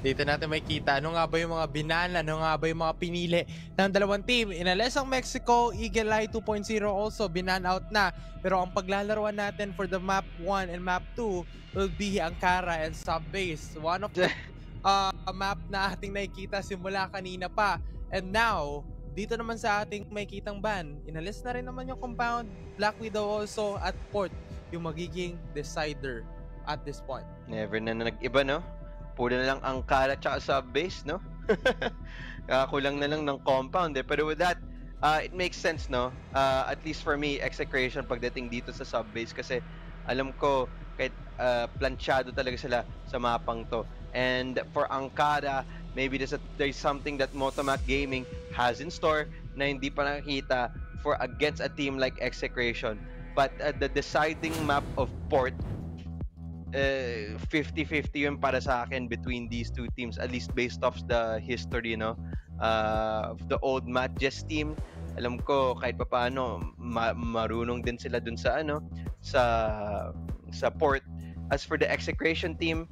Dito natin makikita ano nga ba yung mga binana, ano nga ba yung mga pinili ng dalawang team. Inalis ang Mexico, Eagle Eye 2.0 also binan out na. Pero ang paglalaruan natin for the map 1 and map 2 will be Ankara and Subbase. One of the map na ating nakikita simula kanina pa. And now, dito naman sa ating makikitang ban, inalis na rin naman yung compound, Black Widow also at Port, yung magiging decider at this point. Never na nag-iba, no? Puro na lang Ankara tsaka Subbase, no? Kulang na lang ng compound, eh. Pero with that, it makes sense, no? At least for me, execution pagdating dito sa Subbase kasi alam ko kahit planchado talaga sila sa mapang to. And for Ankara, maybe there's something that Motomac Gaming has in store na hindi pa nakikita for against a team like Execration. But the deciding map of Port, 50-50 yun para sa akin between these two teams, at least based off the history, no? Of the old Matches team. Alam ko kahit papaano marunong din sila dun sa sa Port. As for the Execration team,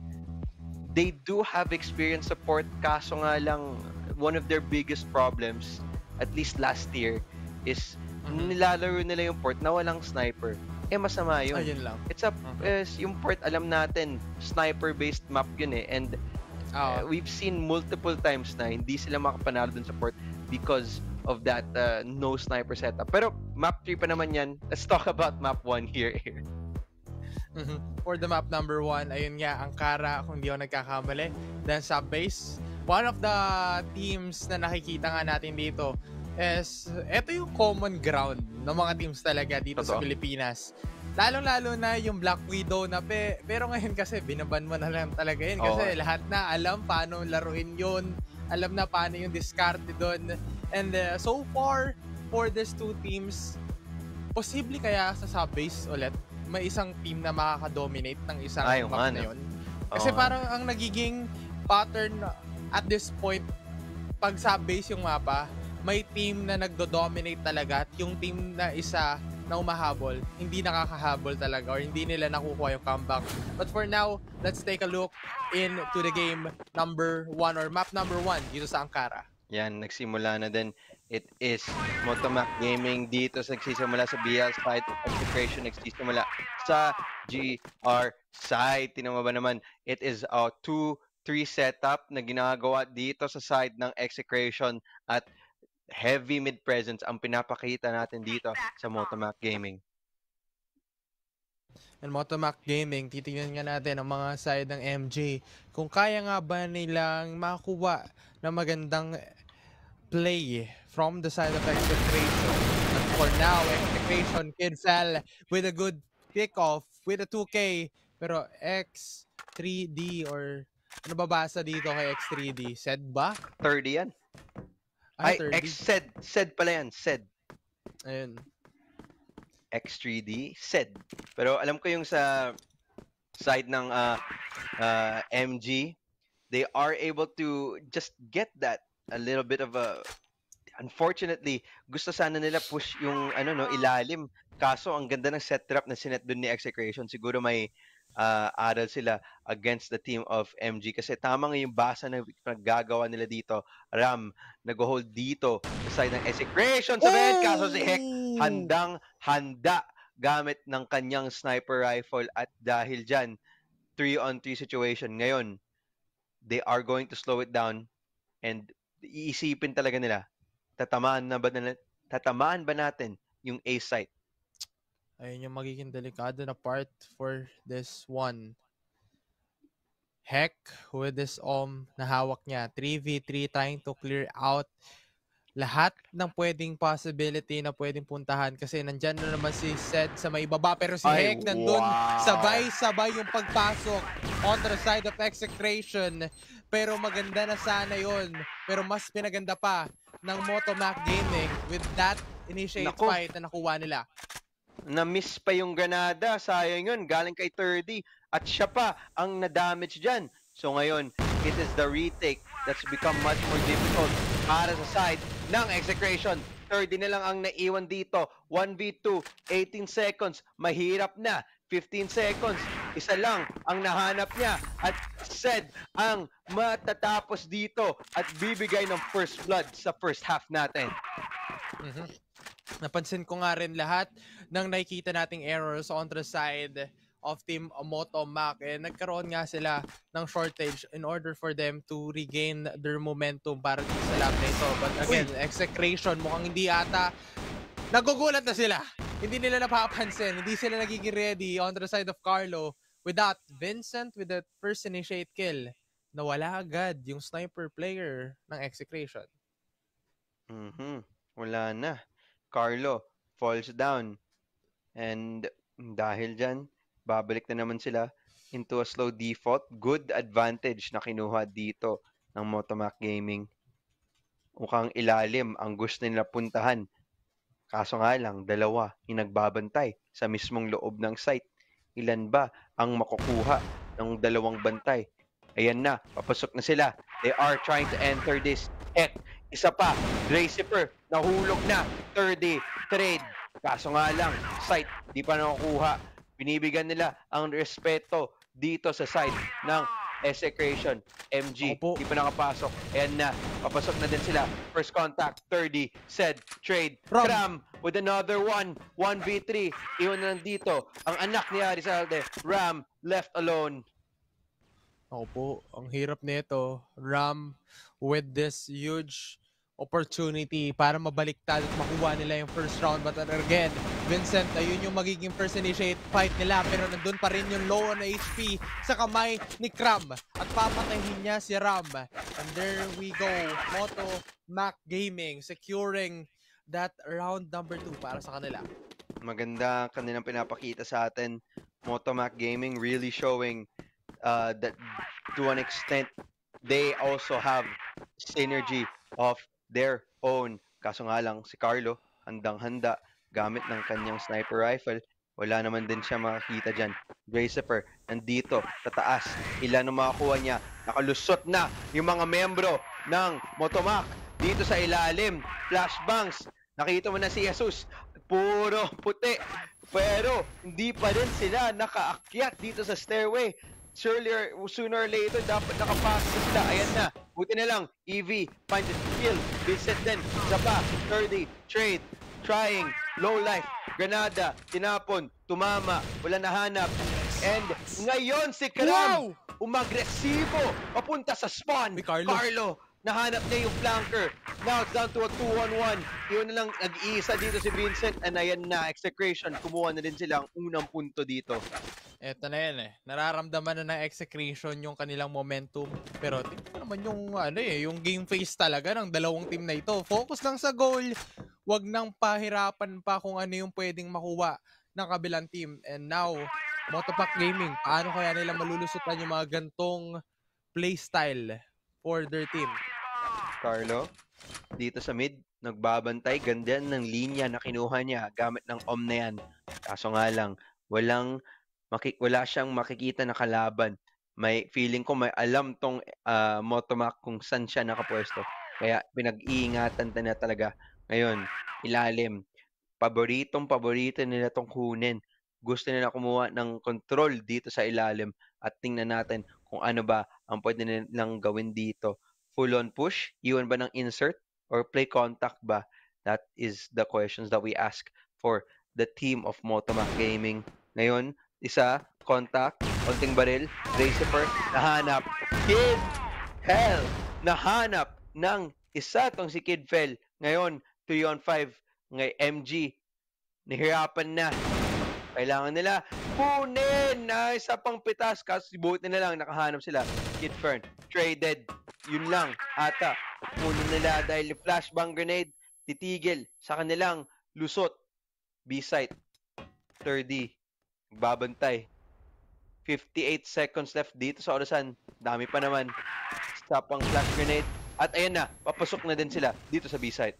they do have experience sa Port, kaso nga lang one of their biggest problems, at least last year, is nilalaro nila yung Port na walang sniper. Masama yun. Ayun lang. Yung Port, alam natin, sniper-based map yun eh. And we've seen multiple times na hindi sila makapanalo dun sa Port because of that no sniper setup. Pero map 3 pa naman yan. Let's talk about map 1 here. For the map number 1, ayun nga, Ankara, kung di ako nagkakamali. Then Subbase, one of the teams na nakikita nga natin dito is, eto yung common ground ng mga teams talaga dito sa Pilipinas. Lalong-lalo na yung Black Widow na pero ngayon kasi binaban mo na lang talaga yun kasi lahat na alam paano laruin yun, alam na paano yung discard doon. And so far, for these two teams, posible kaya sa Subbase ulit may isang team na makaka-dominate ng isang map na yun. Kasi parang ang nagiging pattern at this point, pag Subbase yung mapa, may team na nagdo-dominate talaga at yung team na isa na umahabol, hindi nakakahabol talaga or hindi nila nakukuha yung comeback. But for now, let's take a look into the game number 1 or map number 1 dito sa Ankara. Yan, nagsimula na din. It is Motomac Gaming dito nagsisimula sa BL side, Execration nagsisimula sa GR side. Tinama ba naman, it is a 2-3 setup na ginagawa dito sa side ng Execration at heavy mid presence ang pinapakita natin dito sa Motomac Gaming. And Motomac Gaming, titingnan nga natin ang mga side ng MJ kung kaya nga ba nilang makuha na magandang play from the side of Execration. And for now, Execration Kidsel with a good kickoff with a 2K. Pero X3D or ano babasa dito kay X3D? Sed ba? 30 yan. Ay, X-Sed pala yan. Sed. Ayun. X3D, Sed. Pero alam ko yung sa side ng MG, they are able to just get that a little bit of a, unfortunately, gusto sana nila push yung ilalim. Kaso ang ganda ng setup na sinet doon ni Execration. Siguro may aral sila against the team of MG kasi tama nga yung basa na naggagawa nila dito. Ram nag-hold dito sa side ng Execration sa bed. Kaso si Heck handang-handa gamit ng kanyang sniper rifle at dahil dyan 3-on-3 situation ngayon, they are going to slow it down and iisipin talaga nila, tatamaan ba natin yung A site? Ayun yung magiging delikado na part for this one. Heck, with this na hawak niya, 3v3 trying to clear out lahat ng pwedeng possibility na pwedeng puntahan kasi nandyan na naman si Sed sa may baba pero si Heck nandun sabay-sabay yung pagpasok on the side of Execration. Pero maganda na sana yon. Pero mas pinaganda pa ng Motomac Gaming with that initiate fight na nakuha nila. Na-miss pa yung granada. Sayang yun. Galing kay 30. At siya pa ang na-damage dyan. So ngayon, it is the retake that's become much more difficult para sa side ng Execration. 30 na lang ang naiwan dito. 1v2, 18 seconds. Mahirap na. 15 seconds. Isa lang ang nahanap niya. At said ang matatapos dito at bibigay ng first blood sa first half natin. Napansin ko nga rin lahat ng nakikita nating errors on the side of Team Motomac, nagkaroon nga sila ng shortage in order for them to regain their momentum para sa lap na ito. But again, execration, mukhang hindi ata nagugulat na sila. Hindi nila napapansin, hindi sila nagiging ready on the side of Carlo. Without Vincent, with the first initiate kill, nawala agad yung sniper player ng execration. Wala na. Carlo falls down. And dahil dyan, babalik na naman sila into a slow default. Good advantage na kinuha dito ng Motomac Gaming. Mukhang ilalim ang gusto nila puntahan. Kaso nga lang, dalawa yung nagbabantay sa mismong loob ng site. Ilan ba ang makukuha ng dalawang bantay? Ayan na, papasok na sila. They are trying to enter this. Isa pa, Gracipher, nahulog na. 30, trade. Kaso nga lang, site, di pa nakukuha. Binibigyan nila ang respeto dito sa side ng Execration. MG, di pa nakapasok. Ayan na, papasok na din sila. First contact, 30, said, trade. Ram with another one, 1v3. Iwan na lang dito, ang anak ni Arizalde. Ram, left alone. Ang hirap nito. Ram with this huge opportunity para mabaliktad at makuha nila yung first round. But again, Vincent, ayun yung magiging first initiate fight nila. Pero nandun pa rin yung low on HP sa kamay ni Kram. At papatayin niya si Ram. And there we go. Motomac Gaming securing that round number 2 para sa kanila. Maganda kanilang pinapakita sa atin. Motomac Gaming really showing that to an extent they also have synergy of their own. Kaso nga lang si Carlo handang-handa gamit ng kanyang sniper rifle. Wala naman din siya makakita dyan. Gracipher nandito sa taas. Ilan ang makakuha niya? Nakalusot na yung mga membro ng Motomac dito sa ilalim. Flashbangs. Nakita mo na si Jesus. Puro puti. Pero hindi pa rin sila nakaakyat dito sa stairway. Sooner or later, dapat nakapasok sila. Ayan na. Buti na lang. EV, find the kill. Vincent din. Zapa, 30, trade, trying, low life, granada, tinapon, tumama, wala nahanap. And ngayon si Karam, umagresibo, papunta sa spawn. Carlo, nahanap niya yung flanker. Now it's down to a 2-on-1. Yun na lang, nag-iisa dito si Vincent. And ayan na, Execration. Kumuha na din sila ang unang punto dito. Eto na yan nararamdaman na ng Execration yung kanilang momentum. Pero tingnan naman yung yung game phase talaga ng dalawang team na ito. Focus lang sa goal. Wag nang pahirapan pa kung ano yung pwedeng makuha ng kabilang team. And now, Motopac Gaming, paano kaya nila malulusutan yung mga gantong playstyle for their team? Carlo, dito sa mid, nagbabantay. Ganda ng linya na kinuha niya gamit ng OM na yan. Kaso nga lang, wala siyang makikita na kalaban. May feeling ko may alam tong Motomac kung saan siya nakapwesto. Kaya pinag-iingatan na talaga. Ngayon, ilalim. Paborito nila tong kunin. Gusto nila kumuha ng control dito sa ilalim. At tingnan natin kung ano ba ang pwede nilang gawin dito. Full on push? Iwan ba ng insert? Or play contact ba? That is the questions that we ask for the team of Motomac Gaming. Ngayon, isa, contact, konting baril, Gracipher, nahanap. Kid Hell, nahanap ng isa tong si Kid Fell. Ngayon, 3-on-5, ngay MG, nahirapan na. Kailangan nila kunin na isa pang pitas. Kasi buti na lang, nakahanap sila. Kid Fern, traded. Yun lang, ata. Kunin nila dahil flashbang grenade, titigil sa kanilang lusot. B-site, 30. Babantay. 58 seconds left dito sa orasan. Dami pa naman. Stop ang flash grenade. At ayan na, papasok na din sila dito sa B-site.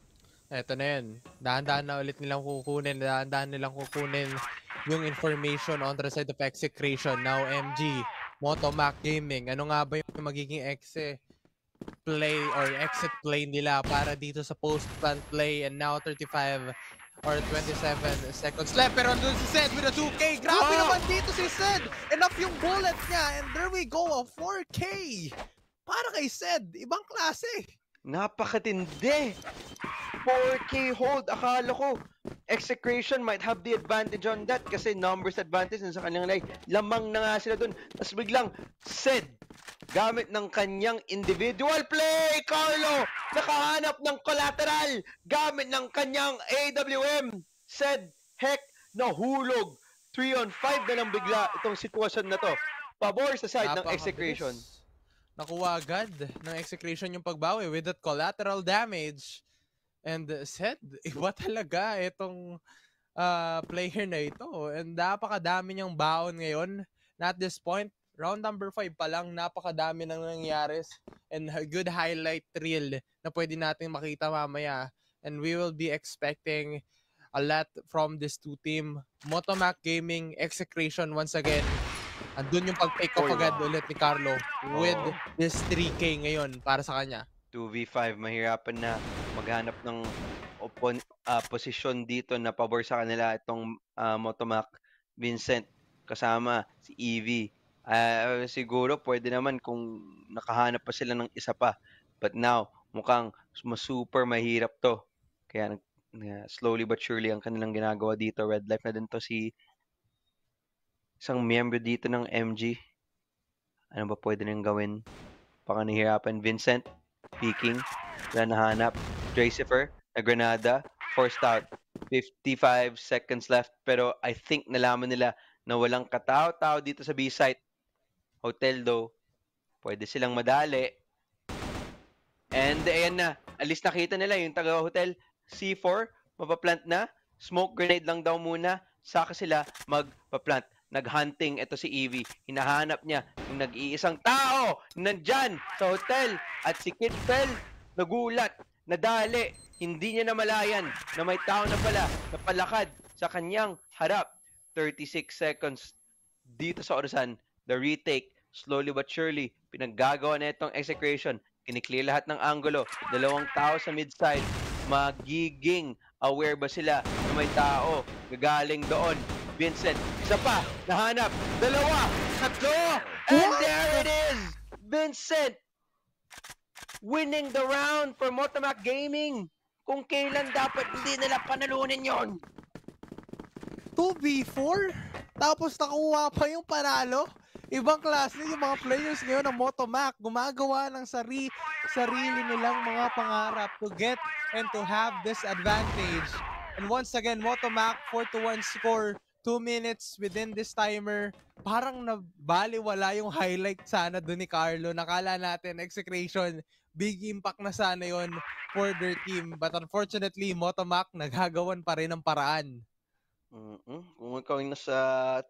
Eto na yan. Dahan-dahan na ulit nilang kukunin. Dahan-dahan nilang kukunin yung information on the side of Execration. Now, MG, Motomac Gaming. Ano nga ba yung magiging exit play nila para dito sa post-plant play? And now, 35 or 27 seconds left. Pero andun si Zed with a 2K. Grabe naman dito si Zed. Enough yung bullet niya. And there we go, a 4K. Para kay Zed, ibang klase. Napakatindi. 4K hold. Akala ko, Execration might have the advantage on that kasi numbers advantage sa kanilang life. Lamang na nga sila dun. Tapos biglang, Zed, gamit ng kanyang individual play, Carlo, nakahanap ng collateral, gamit ng kanyang AWM. Zed, heck, nahulog. 3-on-5 na lang bigla itong sitwasyon na to. Pabor sa side ng Execration. Nakuha agad ng Execration yung pagbawi with that collateral damage. And Zed, iba talaga itong player na ito. And napakadami niyang baon ngayon. At this point, round number 5 pa lang, napakadami nang nangyari. And a good highlight reel na pwede natin makita mamaya. And we will be expecting a lot from this two team. Motomac Gaming, Execration once again. Andun yung pag-take off agad ulit ni Carlo with this 3K ngayon para sa kanya. 2v5, mahirapan na maghanap ng posisyon dito na pabor sa kanila itong Motomac. Vincent kasama si Evie. Siguro pwede naman kung nakahanap pa sila ng isa pa. But now, mukhang super mahirap to. Kaya slowly but surely ang kanilang ginagawa dito. Red life na din to si isang miyembro dito ng MG. Ano ba pwede nang gawin? Baka nahihirapan. Vincent, peeking. Wala nahanap. Dracifer, na Granada, forced out. 55 seconds left. Pero I think nalaman nila na walang katao-tao dito sa B-site. Hotel though, pwede silang madali. And ayan na, at least nakita nila yung taga-hotel. C4, mapaplant na. Smoke grenade lang daw muna. Saka sila magpaplant. Naghunting ito si Evie. Hinahanap niya yung nag-iisang tao nandyan sa hotel. At si Kidfell, nagulat, nadali. Hindi niya namalayan na may tao na pala napalakad sa kanyang harap. 36 seconds dito sa orasan. The retake, slowly but surely, pinaggagawa na itong Execration. Kiniklear lahat ng angulo. 2 tao sa mid-side. Magiging aware ba sila na may tao gagaling doon? Vincent, isa pa, nahanap. 2, 3, and there it is! Vincent winning the round for Motomac Gaming. Kung kailan dapat hindi nila panalunin yon. 2v4? Tapos nakuha pa yung panalo? Ibang klase yung mga players ngayon ng Motomac. Gumagawa ng sarili nilang mga pangarap to get and to have this advantage. And once again, Motomac 4-1 score. 2 minutes within this timer. Parang nabaliwala yung highlight sana doon ni Carlo. Nakala natin, Execration, big impact na sana yon for their team. But unfortunately, Motomac nagagawan pa rin ng paraan. Kung ikaw yung nasa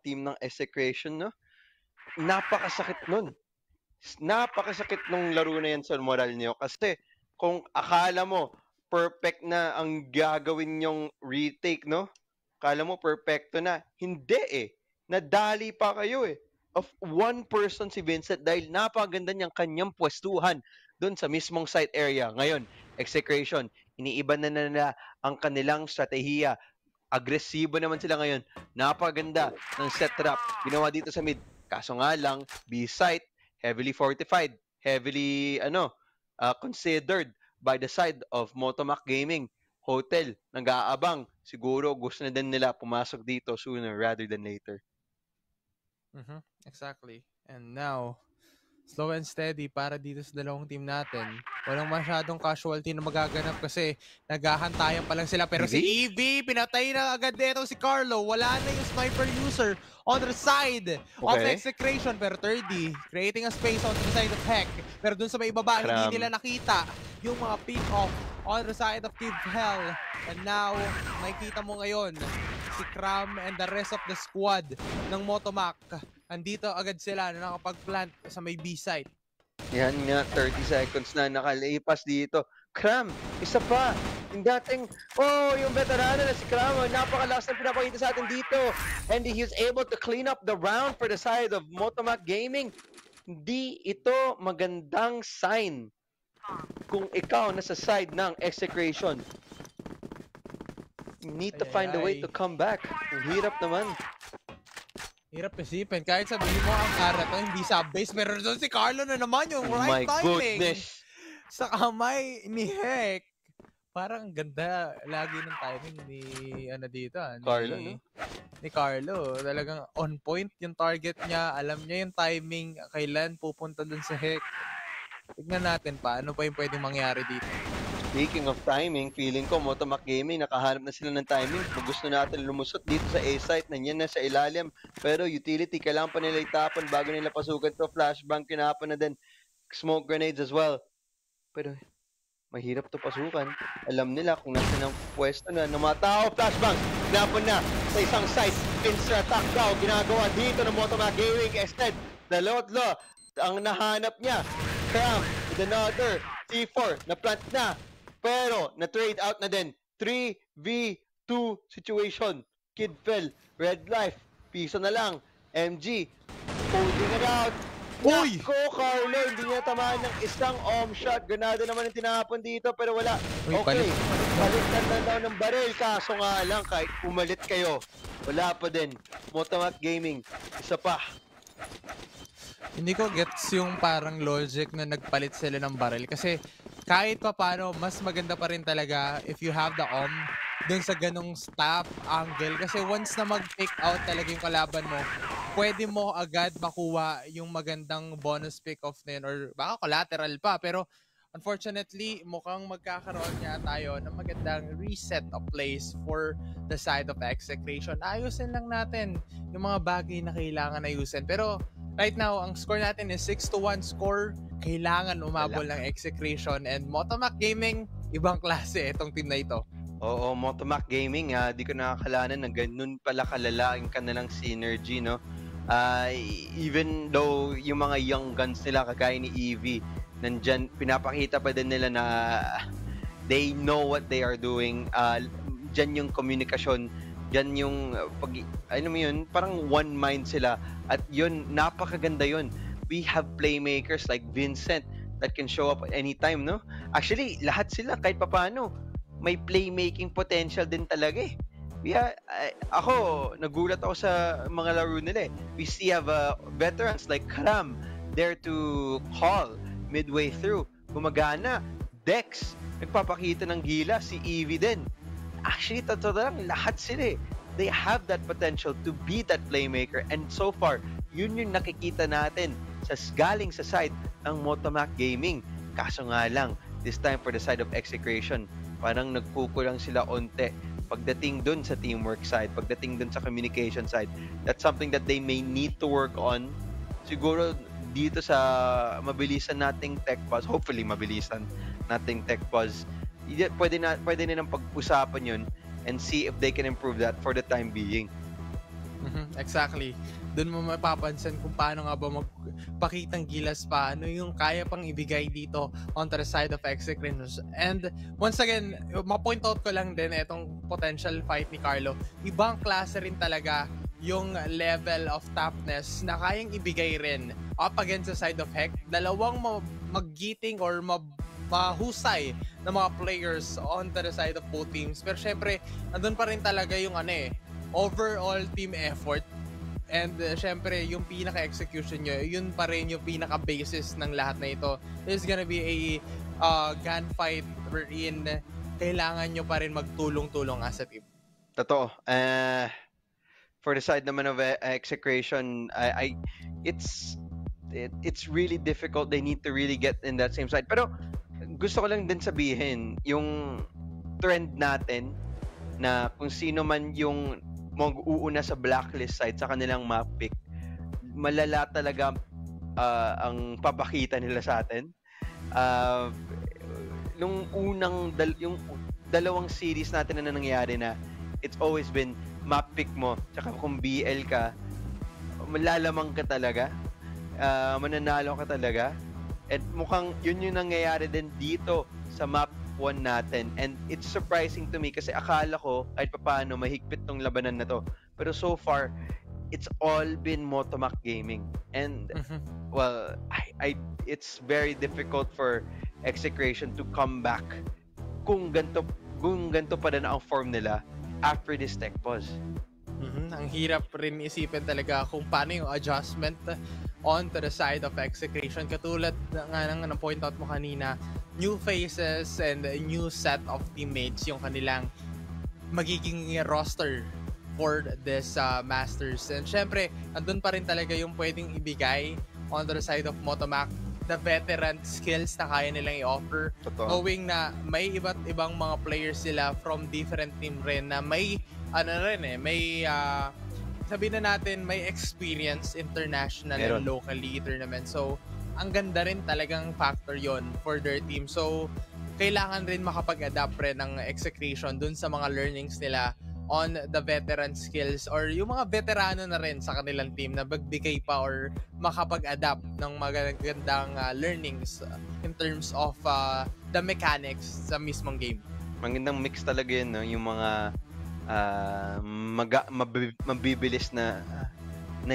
team ng Execration, no? Napakasakit nun. Napakasakit nung laro na yan sa moral niyo. Kasi kung akala mo perfect na ang gagawin yung retake, no? Akala mo perfecto na. Hindi eh. Nadali pa kayo eh. Of one person si Vincent dahil napaganda niyang kanyang pwestuhan doon sa mismong site area. Ngayon, Execration, iniiba na nila ang kanilang strategiya. Agresibo naman sila ngayon. Napaganda ng set trap. Ginawa dito sa mid. Kaso nga lang, B-site, heavily fortified, heavily considered by the side of Motomac Gaming. Hotel, nag-aabang. Siguro gusto na din nila pumasok dito sooner rather than later. Exactly. And now, slow and steady para dito sa dalawang team natin. Walang masyadong casualty na magaganap kasi naghahantayan pa lang sila. Pero si Evie, pinatay na agad dito si Carlo. Wala na yung sniper user on the side of Execration. Pero 30, creating a space on the side of Heck. Pero dun sa may ibaba, hindi nila nakita yung mga pick-off on the side of Kid Hell. And now, nakikita mo ngayon, si Cram and the rest of the squad ng Motomac. Andito agad sila na nakapag-plant sa may B-site. Yan nga, 30 seconds na nakalipas dito. Cram, isa pa. Yung dating, yung veterano na si Cram, napakalakas na pinapakita sa atin dito. And he was able to clean up the round for the side of Motomac Gaming. Hindi ito magandang sign kung ikaw nasa side ng Execration. need to find a way to come back. Ang hirap naman. Hirap isipin. Kahit sabihin mo ang Kara to, hindi sub-base, pero doon si Carlo na naman yung right timing. Goodness. Sa kamay ni Heck. Parang ganda lagi ng timing ni dito. Carlo, no? Ni Carlo. Talagang on point yung target niya. Alam niya yung timing, kailan pupunta dun sa Heck. Tignan natin pa, ano pa yung pwedeng mangyari dito. Speaking of timing, feeling ko Motomac Gaming nakahanap na sila ng timing. Kung gusto natin lumusot dito sa A-site, nanyan na sa ilalim. Pero utility, kailangan pa nila itapon bago nila pasukan to. Flashbang, kinapon na din. Smoke grenades as well. Pero mahirap to pasukan. Alam nila kung nasa ng pwesto na ng mga tao. Flashbang, kinapon na sa isang site. Instant attack daw, ginagawa dito ng Motomac Gaming. Extend, Dalotlo, ang nahanap niya. Cram, with another C4, na-plant na. Pero, na-trade out na din. 3v2 situation. Kid fell. Red life. Piso na lang. MG. Holding it out. Uy! Nako, Carlo. Hindi niya tamaan ng isang shot. Ganado naman ang tinapon dito. Pero wala. Uy, Okay. Balikan na daw ng baril. Kaso nga lang, kahit umalit kayo, wala pa din. Motomac Gaming. Isa pa. Hindi ko gets yung parang logic na nagpalit sila ng barrel kasi kahit pa paano, mas maganda pa rin talaga if you have the dun sa ganong stop angle kasi once na mag-pick out talaga yung kalaban mo, pwede mo agad makuha yung magandang bonus pick-off na yun or baka collateral pa pero unfortunately, mukhang magkakaroon niya tayo ng magandang reset of plays for the side of Execration. Ayusin lang natin yung mga bagay na kailangan ayusin. Pero right now, ang score natin is 6-1 score. Kailangan umabol ng Execration and Motomac Gaming, ibang klase itong team na ito. Oo, Motomac Gaming, di ko nakakalanan na ganun pala kalala ang kanilang synergy, no? Even though yung mga young guns nila kagaya ni Eevee, nandyan, pinapakita pa din nila na they know what they are doing. Dyan yung komunikasyon, dyan yung, ano mo yun, parang one mind sila. At yun, napakaganda yun. We have playmakers like Vincent that can show up anytime, no? Actually, lahat sila, kahit papano, may playmaking potential din talaga eh. Ako, nagulat ako sa mga laro nila eh. We see have veterans like Karam there to call midway through. Gumagana. Dex, nagpapakita ng gila. Si Eevee din. Actually, totoo lang, lahat sila eh. They have that potential to be that playmaker. And so far, yun yung nakikita natin galing sa side ng Motomac Gaming. Kaso nga lang, this time for the side of Execration, parang nagkukulang sila onte. Pagdating dun sa teamwork side, pagdating dun sa communication side, that's something that they may need to work on. Siguro, dito sa mabilisan nating tech pause, hopefully mabilisan nating tech pause, pwede nilang pag-usapan yun and see if they can improve that for the time being. Exactly. Doon mo mapapansin kung paano nga ba magpakitang gilas pa, ano yung kaya pang ibigay dito on the side of Execration. And once again, ma-point out ko lang din itong potential fight ni Carlo. Ibang klase rin talaga yung level of toughness na kayang ibigay rin up against the side of Heck. Dalawang maggiting or mahusay na mga players on the side of both teams. Pero syempre, nandun pa rin talaga yung overall team effort. And syempre, yung pinaka-execution nyo, yun pa rin yung pinaka-basis ng lahat na ito. It's gonna be a gunfight wherein kailangan nyo pa rin magtulong-tulong as a team. Totoo. For the side naman of Execration, it's really difficult. They need to really get in that same side. Pero gusto ko lang din sabihin, yung trend natin na kung sino man yung mag-uuna sa blacklist side sa kanilang map pick, malala talaga ang papakita nila sa atin. Nung yung dalawang series natin na nangyayari na, it's always been map pick mo, tsaka kung BL ka, malalamang ka talaga, mananalo ka talaga. At mukhang yun yung nangyayari din dito sa map 1 natin. And it's surprising to me kasi akala ko kahit papaano mahigpit tong labanan na to. Pero so far, it's all been Motomac Gaming. And well, it's very difficult for Execration to come back kung ganito pa rin ang form nila. after this tech pause. Ang hirap rin isipin talaga kung paano yung adjustment onto the side of Execration. Katulad nga ng point out mo kanina, new faces and a new set of teammates yung kanilang magiging roster for this Masters. And syempre, andun pa rin talaga yung pwedeng ibigay on the side of Motomac, the veteran skills na kaya nilang i-offer. Totoo. Knowing na may iba't ibang mga players sila from different team rin na may may sabihin na natin may experience international and locally tournament. So, ang ganda rin talagang factor yon for their team. So, kailangan rin makapag-adapt rin ng Execration dun sa mga learnings nila on the veteran skills or yung mga veterano na rin sa kanilang team na magbigay pa or makapag-adapt ng magagandang learnings in terms of the mechanics sa mismong game. Magandang mix talaga yun, no? Yung mga mabibilis na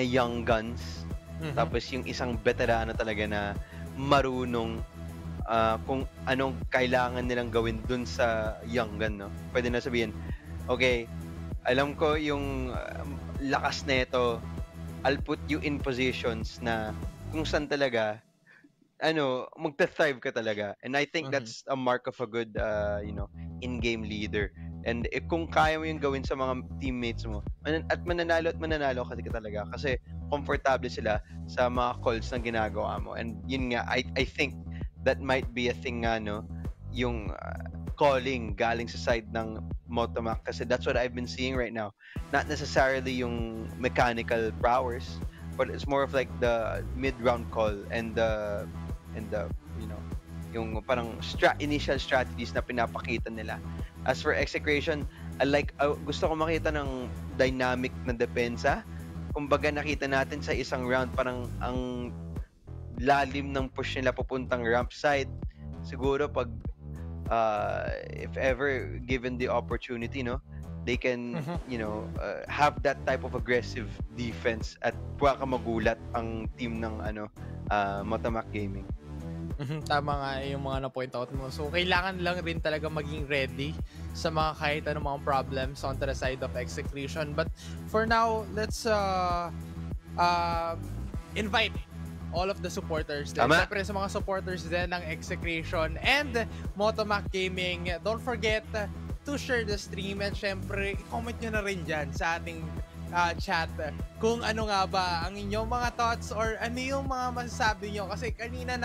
young guns. Tapos yung isang veterano talaga na marunong kung anong kailangan nilang gawin dun sa young gun, no? Pwede na sabihin, okay, alam ko yung lakas na ito, I'll put you in positions na kung saan talaga magta-thrive ka talaga. And I think that's a mark of a good in-game leader. And kung kaya mo yung gawin sa mga teammates mo, at mananalo kasi talaga kasi komportable sila sa mga calls na ginagawa mo. And yun nga, I think that might be a thing nga, no, yung calling galing sa side ng Motomac, kasi that's what I've been seeing right now. Not necessarily yung mechanical prowess, but it's more of like the mid-round call and the yung parang initial strategies na pinapakita nila. As for Execration, gusto ko makita ng dynamic na depensa. Kumbaga nakita natin sa isang round parang ang lalim ng push nila papuntang ramp side. Siguro pag if ever given the opportunity, no, they can have that type of aggressive defense at baka magulat ang team ng Motomac Gaming. Tama nga yung mga na-point out mo. So, kailangan lang rin talaga maging ready sa mga kahit anong mga problems on the side of Execration. But for now, let's invite all of the supporters din. Siyempre sa mga supporters din ng Execration and Motomac Gaming, don't forget to share the stream and syempre i-comment nyo na rin dyan sa ating chat kung ano nga ba ang inyong mga thoughts or ano yung mga masasabi nyo, kasi kanina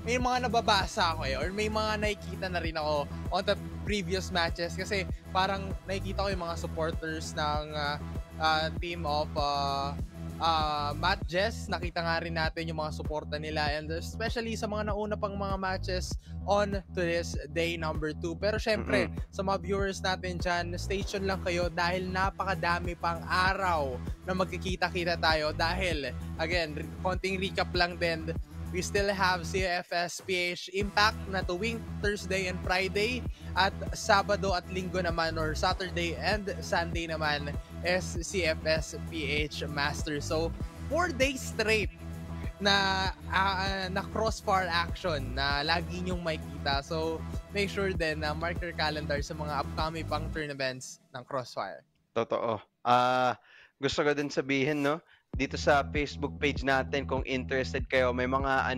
may mga nababasa ako or may mga nakikita na rin ako on the previous matches, kasi parang nakikita ko yung mga supporters ng team of Matt Jess. Nakita nga rin natin yung mga suporta nila and especially sa mga nauna pang mga matches on to this day number 2. Pero syempre, sa mga viewers natin dyan, station lang kayo dahil napakadami pang araw na magkikita-kita tayo. Dahil, again, konting recap lang din, we still have CFS PH Impact na tuwing Thursday and Friday, at Sabado at Linggo naman or Saturday and Sunday naman is CFS PH Master. So 4 days straight na crossfire action na lagi nyong makikita. So make sure din na mark your calendar sa mga upcoming pang tournaments ng Crossfire. Totoo. Gusto ko din sabihin, no, dito sa Facebook page natin, kung interested kayo, may mga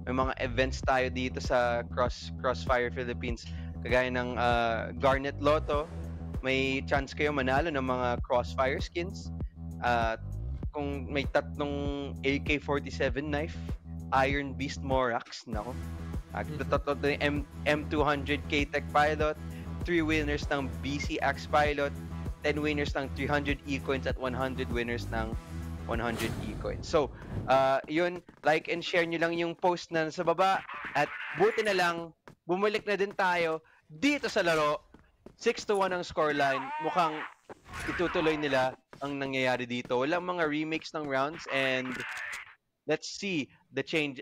may mga events tayo dito sa Crossfire Philippines, kagaya ng Garnet Lotto. May chance kayo manalo ng mga Crossfire skins. Kung may 3 AK-47 knife, Iron Beast Morax, nako. M200 K-Tech Pilot, 3 winners ng BC Axe Pilot, 10 winners ng 300 E-Coins at 100 winners ng 100 E-Coins. So, yun, like and share nyo lang yung post na sa baba, at buti na lang, bumalik na din tayo dito sa laro. 6-1 ang scoreline. Mukhang itutuloy nila ang nangyayari dito. Walang mga remakes ng rounds, and let's see the change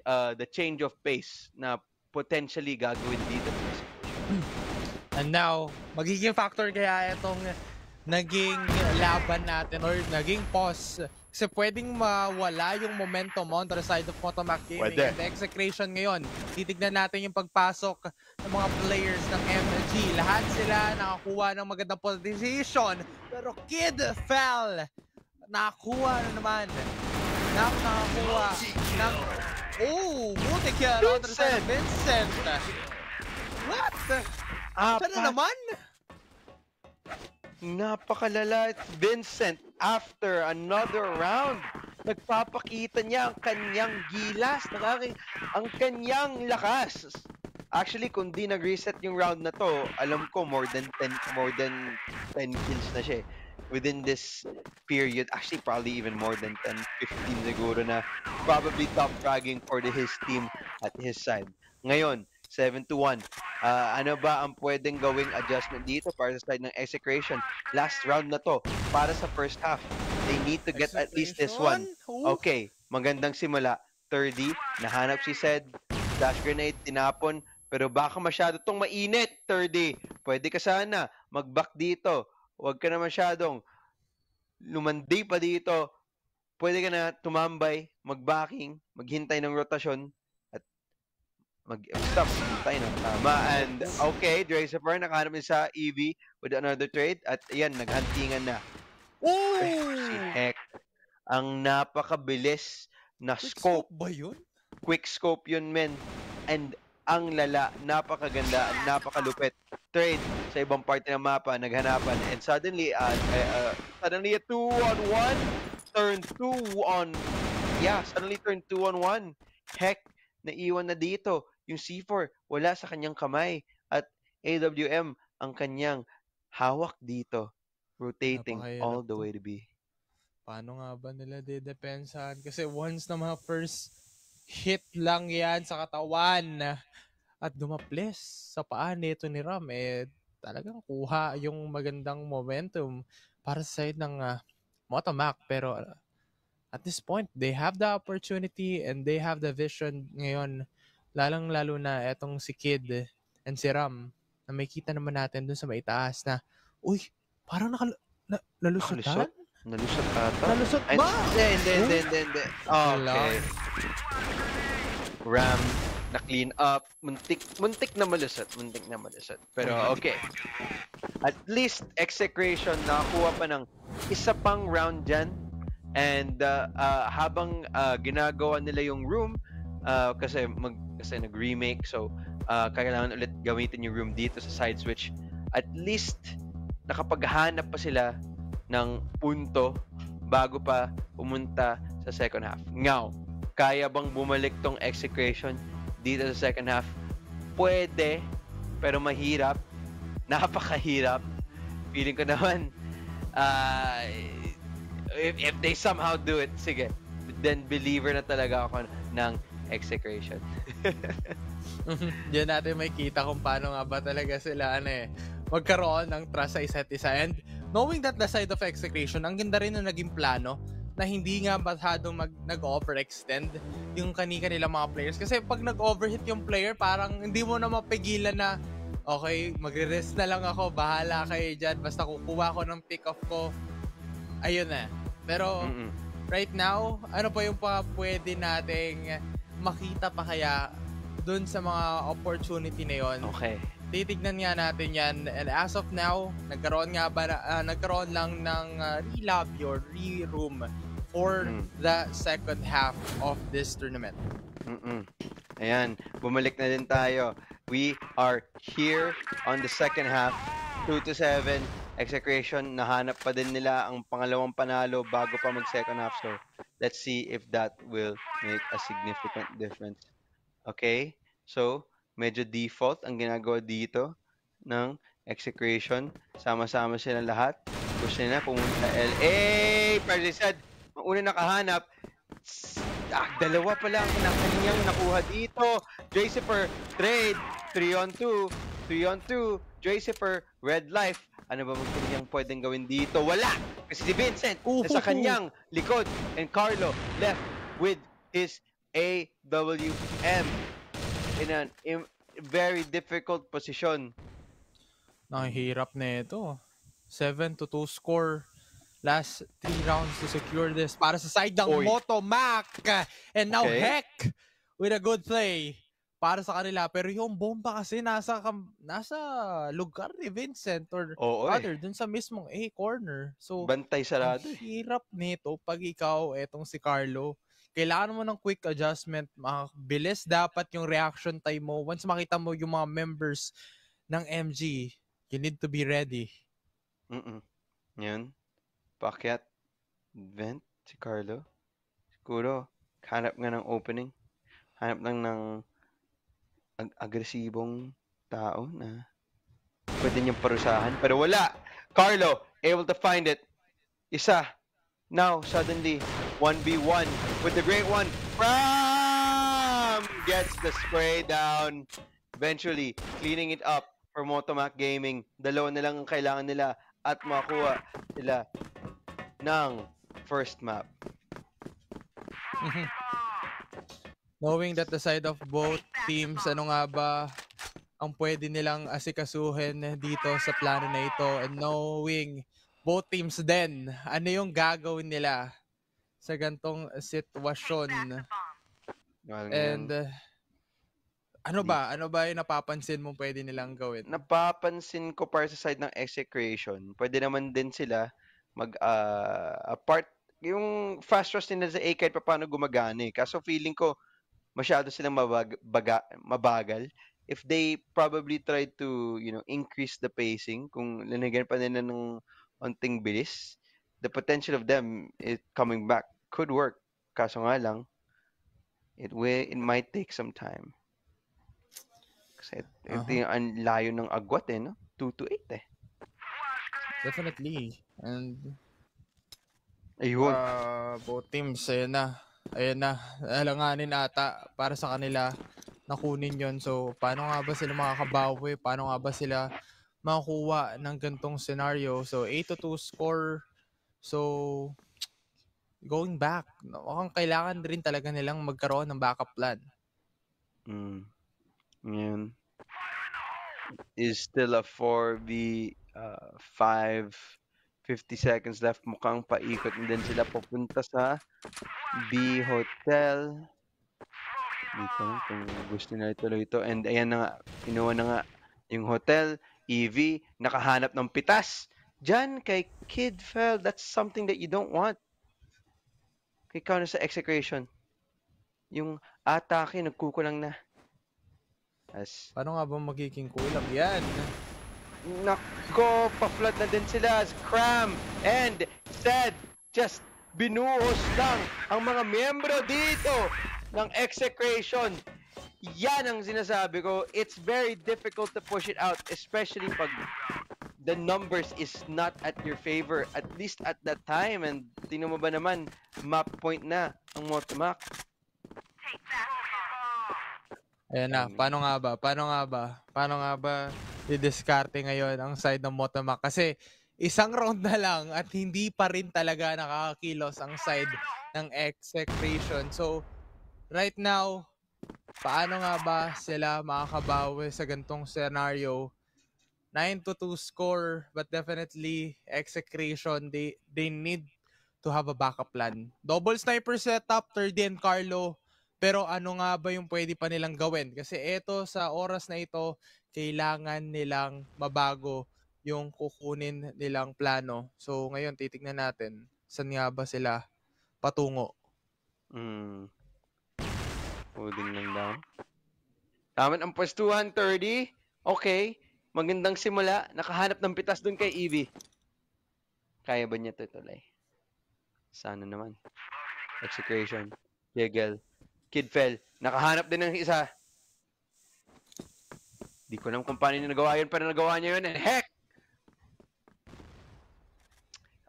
of pace na potentially gagawin dito. And now, magiging factor kaya itong naging laban natin or naging pause Kasi pwedeng mawala yung momentum on the side of Motomac Gaming. Pwede. And the execution ngayon, titignan natin yung pagpasok ng mga players ng MG. Lahat sila nakakuha ng magandang position. Pero Kid fell. Nakakuha na naman. Nakakuha ng... Oh! Multi-kill on the side of Vincent. What? Sana naman? Napakalala. Vincent, after another round, nagpapakita niya ang kanyang gilas, ang kanyang lakas. Actually, kung di nag-reset yung round na to, alam ko more than 10 kills na siya. Within this period, actually probably even more than 10, 15 siguro na probably top fragging for his team at his side. Ngayon, 7-1. Ano ba ang pwedeng gawing adjustment dito para sa side ng Execration? Last round na to para sa first half. They need to get at least this one. Okay, magandang simula. 30, nahanap si Zed. Dash grenade, tinapon. Pero baka masyado tong mainit, 30. Pwede ka sana mag-back dito. Huwag ka na masyadong lumandi pa dito. Pwede ka na tumambay, mag-backing, maghintay ng rotasyon. Stop, tayo na. Tama. And okay, Dracifer nakahanap din sa EV with another trade. At ayan, naghuntingan na. Oh! Si Heck. Ang napakabilis na scope. Ba yun? Quick scope yun, men. And ang lala, napakaganda, napakalupit. Trade sa ibang parte ng mapa, naghanapan. And suddenly a 2-on-1 turned 2-on. Yeah, suddenly turned 2-on-1. Heck, naiwan na dito. Yung C4, wala sa kanyang kamay. At AWM, ang kanyang hawak dito. Rotating all the way to B. Paano nga ba nila didepensahan? Kasi once na mga first hit lang yan sa katawan at dumaples sa paa nito ni Ram, talagang kuha yung magandang momentum para sa side ng Motomac. Pero at this point, they have the opportunity and they have the vision ngayon. Lalang-lalo na etong si Kid and si Ram na may kita naman natin dun sa maitaas na, uy, parang nalusutan? Nalusot ata. Nalusot ba? Hindi. Okay. Ram, na-clean up. Muntik na malusot. Pero okay. At least, Execration nakakuha pa ng isa pang round dyan. And habang ginagawa nila yung room, kasi nag-remake, so kailangan ulit gamitin yung room dito sa side switch. At least nakapaghanap pa sila ng punto bago pa pumunta sa second half. Now, kaya bang bumalik tong Execration dito sa second half? Pwede, pero mahirap. Napakahirap. Feeling ko naman, if they somehow do it, sige, then believer na talaga ako ng Execration. Diyan natin may kita kung paano nga ba talaga sila magkaroon ng trust sa isa't isa. And knowing that the side of Execration, ang ganda rin na naging plano na hindi nga masyadong nag-overextend yung kanilang mga players. Kasi pag nag-overhit yung player, parang hindi mo na mapigilan na, okay, magre-rest na lang ako, bahala kayo dyan, basta kukuha ko ng pick-off ko. Ayun na. Pero right now, ano pa yung pwede nating makita pa kaya dun sa mga opportunity na yon? Okay. Titignan nga natin yan. And as of now, nagkaroon lang ng re-lobby or re-room for the second half of this tournament. Ayan, bumalik na din tayo. We are here on the second half. 2-7. Execration, nahanap pa din nila ang pangalawang panalo bago pa mag-second half. So, let's see if that will make a significant difference. Okay? So, medyo default ang ginagawa dito ng Execration. Sama-sama sila lahat. Push nila, pumunta LA! Pero said, mauna nakahanap. Dalawa pa lang na kanyang nakuha dito. Dracifer, trade. 3-on-2. Dracifer, red life. Ano ba kanyang pwedeng gawin dito? Wala! Kasi si Vincent nasa kanyang likod. And Carlo left with his AWM in a very difficult position. Nakahirap na ito. 7-2 score. Last 3 rounds to secure this para sa side ng Oy. Motomac. And now Okay. Heck with a good play para sa kanila. Pero yung bomba kasi nasa lugar ni Vincent or Oo, rather dun sa mismong A corner. So, Bantay ang sarado. hirap nito pag ikaw etong si Carlo. Kailangan mo ng quick adjustment. Bilis dapat yung reaction time mo. Once makita mo yung mga members ng MG, you need to be ready. Yun. Pakyat. Vent. Si Carlo. Siguro, hanap nga ng opening. Hanap lang ng agresibong tao na pwede niyang parusahan. Pero wala. Carlo, able to find it. Isa. Now, suddenly, 1v1 with the great one. Ram gets the spray down. Eventually, cleaning it up for Motomac Gaming. Dalawa na lang ang kailangan nila at makuha sila ng first map. Knowing that the side of both teams, ano nga ba ang pwede nilang asikasuhin dito sa plano na ito, and knowing both teams din, ano yung gagawin nila sa gantong sitwasyon. And ano ba yung napapansin mo pwede nilang gawin? Napapansin ko para sa side ng execration, pwede naman din sila apart yung fast rush nila sa A kahit pa paano gumagana eh. Kaso feeling ko masyado silang mabagal. If they probably try to, increase the pacing, kung linagyan pa nila ng onting bilis, the potential of them coming back could work. Kaso nga lang, it might take some time. Kasi ito yung layo ng agwat no? 2-8 Definitely. And ayun. Both teams, ayan na. Alanganin ata para sa kanila nakunin yon. So, paano nga ba sila makakabawi? Paano nga ba sila makukuha ng gantong scenario? So, 8-2 score. So, going back, mukhang kailangan rin talaga nilang magkaroon ng backup plan. Yan. Is still a 4v5. 50 seconds left. Mukhang paikot na din sila papunta sa B Hotel. Dito kung gusto nila ituloy ito. And ayan na nga, pinuha na nga yung hotel. EV, nakahanap ng pitas. Diyan kay Kidfell, that's something that you don't want. Kay counter sa execration. Yung atake, nagkukulang na. Paano nga ba magiging kulang yan? Nako, pa-flood na din sila as Cram and Zed just binuhos lang ang mga miyembro dito ng execration. Yan ang sinasabi ko. It's very difficult to push it out, especially pag the numbers is not at your favor, at least at that time. And tingnan mo ba naman, map point na ang Motomac. Ayan na, paano nga ba didiskarte ngayon ang side ng Motomac? Kasi isang round na lang at hindi pa rin talaga nakakakilos ang side ng execration. So, right now, paano nga ba sila makakabawi sa gantong scenario? 9-2 score, but definitely execration, they need to have a backup plan. Double sniper setup, 30 and Carlo. Pero ano nga ba yung pwede pa nilang gawin? Kasi eto sa oras na ito, kailangan nilang mabago yung kukunin nilang plano. So ngayon titignan natin saan nga ba sila patungo. Holding lang down. Taman ang pwestuhan, 30. Okay. Magandang simula. Nakahanap ng pitas dun kay Evie. Kaya ba niya tutuloy? Sana naman. Execration. Jegel. Kidfell. Nakahanap din ng isa. Di ko alam kung paano niya nagawa yun, pero nagawa niya yun. And heck!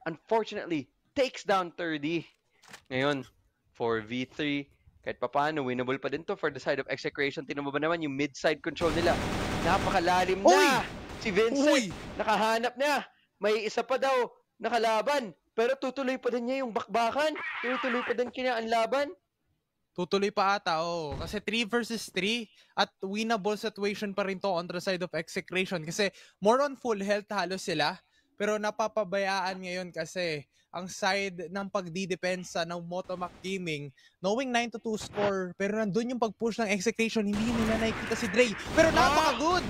Unfortunately, takes down 30. Ngayon, 4v3. Kahit pa paano, winnable pa din to for the side of execration. Tinan mo ba naman yung mid-side control nila? Napakalalim na! Uy! Si Vincent, nakahanap na. May isa pa daw nakalaban. Pero tutuloy pa din niya yung bakbakan. Tutuloy pa din kanya ang laban. Tutuloy pa ata, Kasi 3 versus 3 at winnable situation pa rin to on the side of execration. Kasi more on full health halos sila. Pero napapabayaan ngayon kasi ang side ng pagdidepensa ng Motomac Gaming, knowing 9-2 score, pero nandun yung pag-push ng execution, hindi nila nakikita si Dre. Pero napaka-good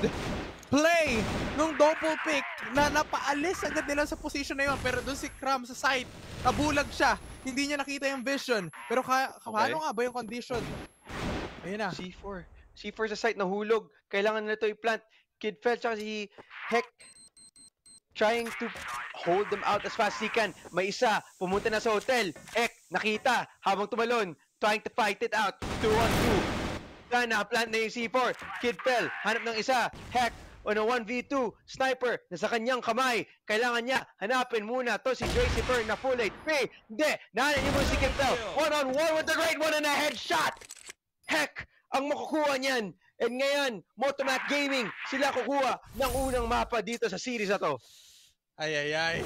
play nung double pick na napaalis agad nila sa position na yun. Pero doon si Cram sa side, nabulag siya. Hindi niya nakita yung vision. Pero paano nga ba yung condition? Ayun na. C4 sa site, nahulog. Kailangan nila ito i-plant. Kidfell tsaka si Heck trying to hold them out as fast as he can. May isa, pumunta na sa hotel. Heck, nakita, habang tumalon, trying to fight it out. 2-on-2. Plant na yung C4. Kidfell, hanap ng isa. Heck, on a 1v2, sniper, nasa kanyang kamay. Kailangan niya, hanapin muna to si Dracifer na full HP. Hindi, nahanan niyo mo si Kidfell. 1-on-1 with the great one and a headshot. Heck, ang makukuha niyan. And ngayon, Motomac Gaming, sila kukuha ng unang mapa dito sa series na to. Ay.